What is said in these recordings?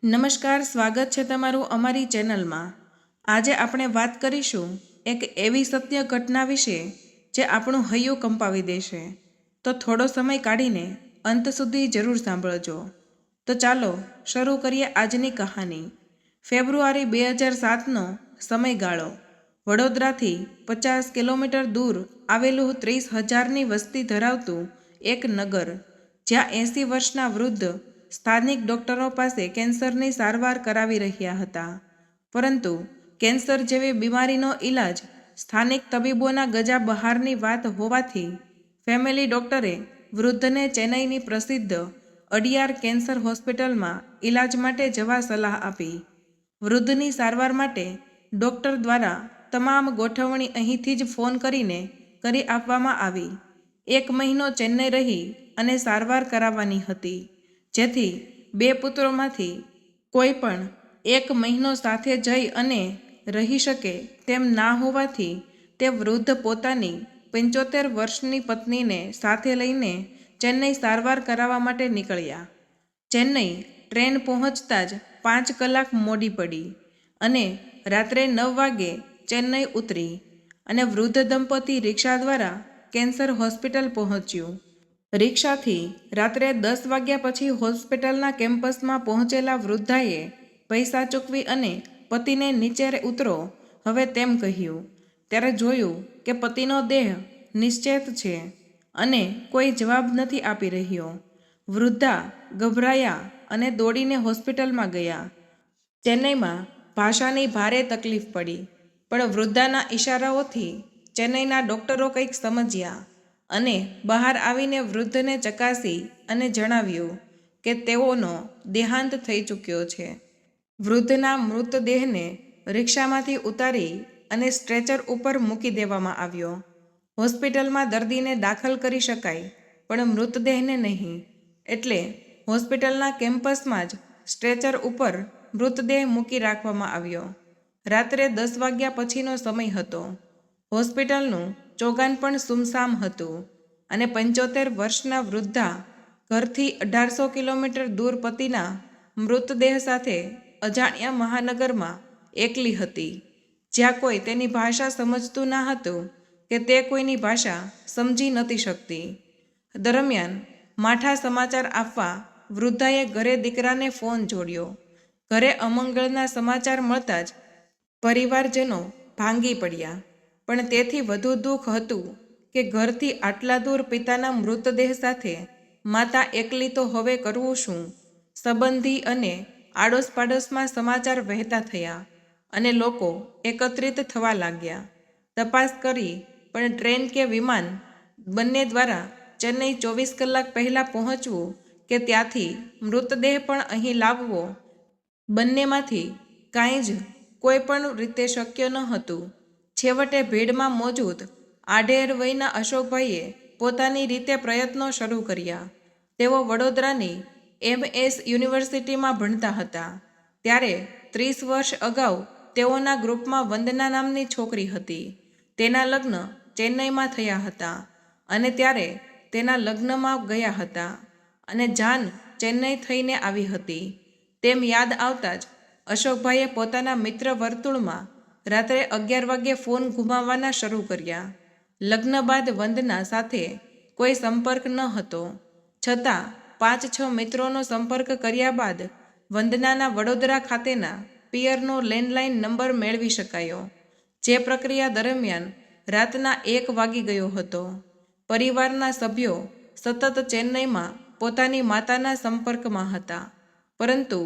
નમસ્કાર, સ્વાગત છે તમારું અમારી ચેનલમાં। આજે આપણે વાત કરીશું એક એવી સત્ય ઘટના વિશે જે આપણું હૈયું કંપાવી દેશે। તો થોડો સમય કાઢીને અંત સુધી જરૂર સાંભળજો। તો ચાલો શરૂ કરીએ આજની કહાની। ફેબ્રુઆરી 2007નો સમયગાળો। વડોદરાથી 50 કિલોમીટર દૂર આવેલું 30,000ની વસ્તી ધરાવતું એક નગર, જ્યાં 80 વર્ષના વૃદ્ધ સ્થાનિક ડૉક્ટરો પાસે કેન્સરની સારવાર કરાવી રહ્યા હતા। પરંતુ કેન્સર જેવી બીમારીનો ઈલાજ સ્થાનિક તબીબોના ગજા બહારની વાત હોવાથી ફેમિલી ડૉક્ટરે વૃદ્ધને ચેન્નઈની પ્રસિદ્ધ અડિયાર કેન્સર હોસ્પિટલમાં ઈલાજ માટે જવા સલાહ આપી। વૃદ્ધની સારવાર માટે ડૉક્ટર દ્વારા તમામ ગોઠવણી અહીંથી જ ફોન કરીને કરી આપવામાં આવી। 1 મહિનો ચેન્નઈ રહી અને સારવાર કરાવવાની હતી, જેથી 2 પુત્રોમાંથી કોઈ પણ 1 મહિનો સાથે જઈ અને રહી શકે તેમ ના હોવાથી તે વૃદ્ધ પોતાની 75 વર્ષની પત્નીને સાથે લઈને ચેન્નઈ સારવાર કરાવવા માટે નીકળ્યા। ચેન્નઈ ટ્રેન પહોંચતા જ 5 કલાક મોડી પડી અને રાત્રે 9 વાગે ચેન્નઈ ઉતરી અને વૃદ્ધ દંપતી રિક્ષા દ્વારા કેન્સર હોસ્પિટલ પહોંચ્યું। રિક્ષાથી રાત્રે 10 વાગ્યા પછી હોસ્પિટલના કેમ્પસમાં પહોંચેલા વૃદ્ધાએ પૈસા ચૂકવી અને પતિને નીચે ઉતરો હવે તેમ કહ્યું, ત્યારે જોયું કે પતિનો દેહ નિશ્ચેત છે અને કોઈ જવાબ નથી આપી રહ્યો। વૃદ્ધા ગભરાયા અને દોડીને હોસ્પિટલમાં ગયા। ચેન્નઈમાં ભાષાની ભારે તકલીફ પડી, પણ વૃદ્ધાના ઈશારાઓથી ચેન્નઈના ડૉક્ટરો કંઈક સમજ્યા અને બહાર આવીને વૃદ્ધને ચકાસી અને જણાવ્યું કે તેઓનો દેહાંત થઈ ચૂક્યો છે। વૃદ્ધના મૃતદેહને રિક્ષામાંથી ઉતારી અને સ્ટ્રેચર ઉપર મૂકી દેવામાં આવ્યો। હોસ્પિટલમાં દર્દીને દાખલ કરી શકાય, પણ મૃતદેહને નહીં, એટલે હોસ્પિટલના કેમ્પસમાં જ સ્ટ્રેચર ઉપર મૃતદેહ મૂકી રાખવામાં આવ્યો। રાત્રે 10 વાગ્યા પછીનો સમય હતો। હોસ્પિટલનું ચોગાન પણ સુમસામ હતું અને 75 વર્ષના વૃદ્ધા ઘરથી 1800 કિલોમીટર દૂર પતિના મૃતદેહ સાથે અજાણ્યા મહાનગરમાં એકલી હતી, જ્યાં કોઈ તેની ભાષા સમજતું ના હતું કે તે કોઈની ભાષા સમજી નહોતી શકતી। દરમિયાન માઠા સમાચાર આપવા વૃદ્ધાએ ઘરે દીકરાને ફોન જોડ્યો। ઘરે અમંગળના સમાચાર મળતા જ પરિવારજનો ભાંગી પડ્યા, પણ તેથી વધુ દુઃખ હતું કે ઘરથી આટલા દૂર પિતાના મૃતદેહ સાથે માતા એકલી તો હવે કરવું શું? સંબંધી અને આડોશ-પાડોશમાં સમાચાર વહેતા થયા અને લોકો એકત્રિત થવા લાગ્યા। તપાસ કરી, પણ ટ્રેન કે વિમાન બંને દ્વારા ચેન્નઈ 24 કલાક પહેલાં પહોંચવું કે ત્યાંથી મૃતદેહ પણ અહીં લાવવો, બંનેમાંથી કાંઈ જ કોઈ પણ રીતે શક્ય ન હતું। છેવટે ભીડમાં મોજૂદ આઢેર વયના અશોકભાઈએ પોતાની રીતે પ્રયત્નો શરૂ કર્યા। તેઓ વડોદરાની MS યુનિવર્સિટીમાં ભણતા હતા, ત્યારે 30 વર્ષ અગાઉ તેઓના ગ્રુપમાં વંદના નામની છોકરી હતી। તેના લગ્ન ચેન્નઈમાં થયા હતા અને ત્યારે તેના લગ્નમાં ગયા હતા અને જાન ચેન્નઈ થઈને આવી હતી, તેમ યાદ આવતા જ અશોકભાઈએ પોતાના મિત્ર વર્તુળમાં રાત્રે 11 વાગ્યે ફોન ઘુમાવવાના શરૂ કર્યા। લગ્ન બાદ વંદના સાથે કોઈ સંપર્ક ન હતો, છતાં 5-6 મિત્રોનો સંપર્ક કર્યા બાદ વંદનાના વડોદરા ખાતેના પિયરનો લેન્ડલાઇન નંબર મેળવી શકાયો, જે પ્રક્રિયા દરમિયાન રાતના 1 વાગી ગયો હતો। પરિવારના સભ્યો સતત ચેન્નઈમાં પોતાની માતાના સંપર્કમાં હતા, પરંતુ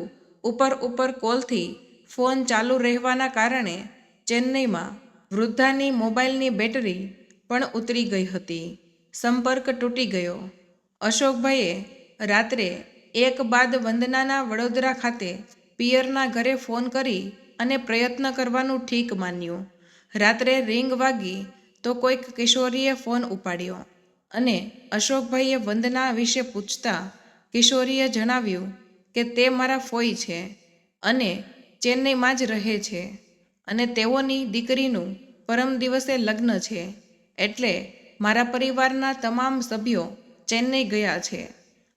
ઉપર કોલથી ફોન ચાલુ રહેવાના કારણે ચેન્નઈમાં વૃદ્ધાની મોબાઈલની બેટરી પણ ઉતરી ગઈ હતી। સંપર્ક તૂટી ગયો। અશોકભાઈએ રાત્રે 1 બાદ વંદનાના વડોદરા ખાતે પિયરના ઘરે ફોન કરી અને પ્રયત્ન કરવાનું ઠીક માન્યું। રાત્રે રિંગ વાગી તો કોઈક કિશોરીએ ફોન ઉપાડ્યો અને અશોકભાઈએ વંદના વિશે પૂછતા કિશોરીએ જણાવ્યું કે તે મારા ફોઈ છે અને ચેન્નઈમાં જ રહે છે અને તેઓની દીકરીનું પરમ દિવસે લગ્ન છે, એટલે મારા પરિવારના તમામ સભ્યો ચેન્નઈ ગયા છે।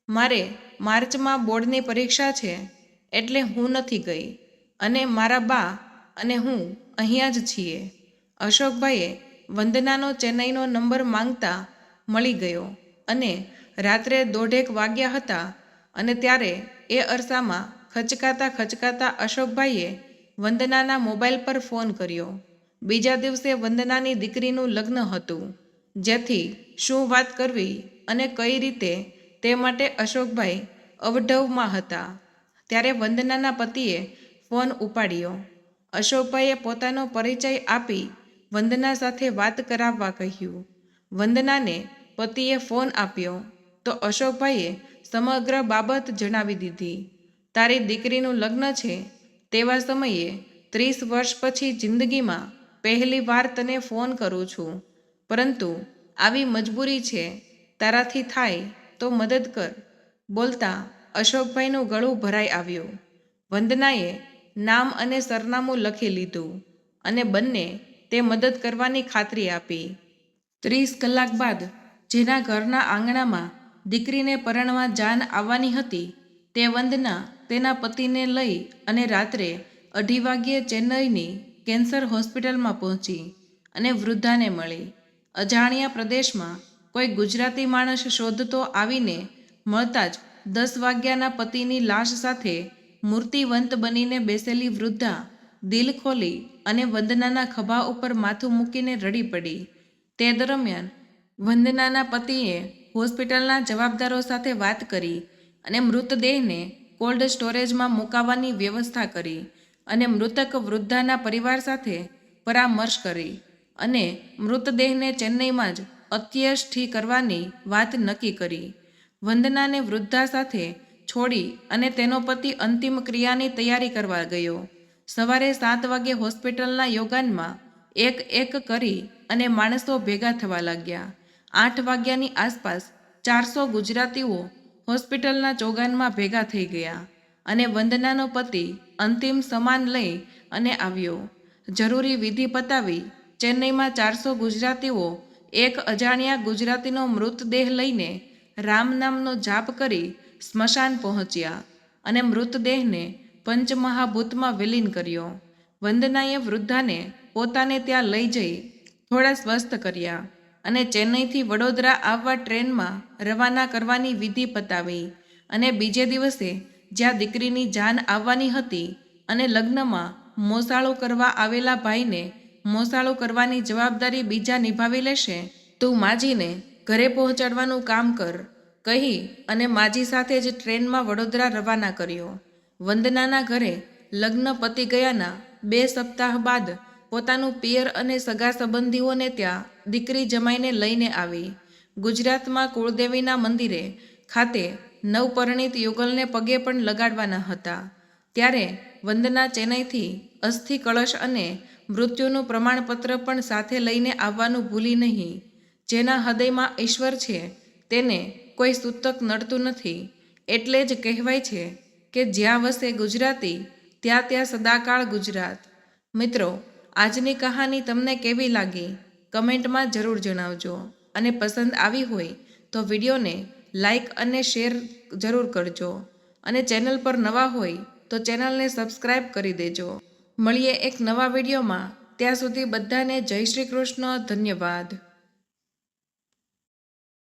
મારે માર્ચમાં બોર્ડની પરીક્ષા છે, એટલે હું નથી ગઈ અને મારા બા અને હું અહીંયા જ છીએ. અશોકભાઈએ વંદનાનો ચેન્નઈનો નંબર માંગતા મળી ગયો અને રાત્રે 1:30 વાગ્યા હતા અને ત્યારે એ અરસામાં ખચકાતા અશોકભાઈએ વંદનાના મોબાઈલ પર ફોન કર્યો. બીજા દિવસે વંદનાની દીકરીનું લગ્ન હતું, જેથી શું વાત કરવી અને કઈ રીતે તે માટે અશોકભાઈ અવઢવમાં હતા. ત્યારે વંદનાના પતિએ ફોન ઉપાડ્યો. અશોકભાઈએ પોતાનો પરિચય આપી વંદના સાથે વાત કરાવવા કહ્યું. વંદનાને પતિએ ફોન આપ્યો તો અશોકભાઈએ સમગ્ર બાબત જણાવી દીધી. તારી દીકરીનું લગ્ન છે તેવા સમયે 30 વર્ષ પછી જિંદગીમાં પહેલી વાર તને ફોન કરું છું, પરંતુ આવી મજબૂરી છે, તારાથી થાય તો મદદ કર. બોલતા અશોકભાઈનું ગળું ભરાઈ આવ્યું. વંદનાએ નામ અને સરનામું લખી લીધું અને બંને તે મદદ કરવાની ખાતરી આપી. 30 કલાક બાદ જેના ઘરના આંગણામાં દીકરીને પરણવા જાન આવવાની હતી તે વંદના તેના પતિને લઈ અને રાત્રે 2:30 વાગ્યે ચેન્નઈની કેન્સર હોસ્પિટલમાં પહોંચી અને વૃદ્ધાને મળી. અજાણ્યા પ્રદેશમાં કોઈ ગુજરાતી માણસ શોધતો આવીને મળતા જ 10 વાગ્યાના પતિની લાશ સાથે મૂર્તિવંત બનીને બેસેલી વૃદ્ધા દિલ ખોલી અને વંદનાના ખભા ઉપર માથું મૂકીને રડી પડી. તે દરમિયાન વંદનાના પતિએ હોસ્પિટલના જવાબદારો સાથે વાત કરી અને મૃતદેહને કોલ્ડ સ્ટોરેજમાં મુકાવવાની વ્યવસ્થા કરી અને મૃતક વૃદ્ધાના પરિવાર સાથે પરામર્શ કરી અને મૃતદેહને ચેન્નઈમાં જ અંત્યેષ્ટિ કરવાની વાત નક્કી કરી. વંદનાને વૃદ્ધા સાથે છોડી અને તેનો પતિ અંતિમ ક્રિયાની તૈયારી કરવા ગયો. સવારે 7 વાગે હોસ્પિટલના યોગાનમાં એક કરી અને માણસો ભેગા થવા લાગ્યા. 8 વાગ્યાની આસપાસ 400 ગુજરાતીઓ હોસ્પિટલના ચોગાનમાં ભેગા થઈ ગયા અને વંદનાનો પતિ અંતિમ સમાન લઈ અને આવ્યો. જરૂરી વિધિ પતાવી ચેન્નઈમાં 400 ગુજરાતીઓ એક અજાણ્યા ગુજરાતીનો મૃતદેહ લઈને રામ નામનો જાપ કરી સ્મશાન પહોંચ્યા અને મૃતદેહને પંચમહાભૂતમાં વિલીન કર્યો. વંદનાએ વૃદ્ધાને પોતાને ત્યાં લઈ જઈ થોડા સ્વસ્થ કર્યા અને ચેન્નઈથી વડોદરા આવવા ટ્રેનમાં રવાના કરવાની વિધિ પતાવી અને બીજે દિવસે જ્યાં દીકરીની જાન આવવાની હતી અને લગ્નમાં મોસાળું કરવા આવેલા ભાઈને મોસાળું કરવાની જવાબદારી બીજા નિભાવી લેશે, તું માજીને ઘરે પહોંચાડવાનું કામ કર કહી અને માજી સાથે જ ટ્રેનમાં વડોદરા રવાના કર્યો. વંદનાના ઘરે લગ્ન પતી ગયાના 2 સપ્તાહ બાદ પોતાનું પિયર અને સગા સંબંધીઓને ત્યાં દીકરી જમાઈને લઈને આવી. ગુજરાતમાં કુળદેવીના મંદિરે ખાતે નવપરિણીત યુગલને પગે પણ લગાડવાના હતા. ત્યારે વંદના ચેન્નઈથી અસ્થિ કળશ અને મૃત્યુનું પ્રમાણપત્ર પણ સાથે લઈને આવવાનું ભૂલી નહીં. જેના હૃદયમાં ઈશ્વર છે તેને કોઈ સૂતક નડતું નથી. એટલે જ કહેવાય છે કે જ્યાં વસે ગુજરાતી ત્યાં સદાકાળ ગુજરાત. મિત્રો, આજની કહાની તમને કેવી લાગી કમેન્ટમાં જરૂર જણાવજો અને પસંદ આવી હોય તો વિડીયોને લાઈક અને શેર જરૂર કરજો અને ચેનલ પર નવા હોય તો ચેનલને સબસ્ક્રાઈબ કરી દેજો. મળીએ એક નવા વિડીયોમાં. ત્યાં સુધી બધાને જય શ્રી કૃષ્ણ. ધન્યવાદ.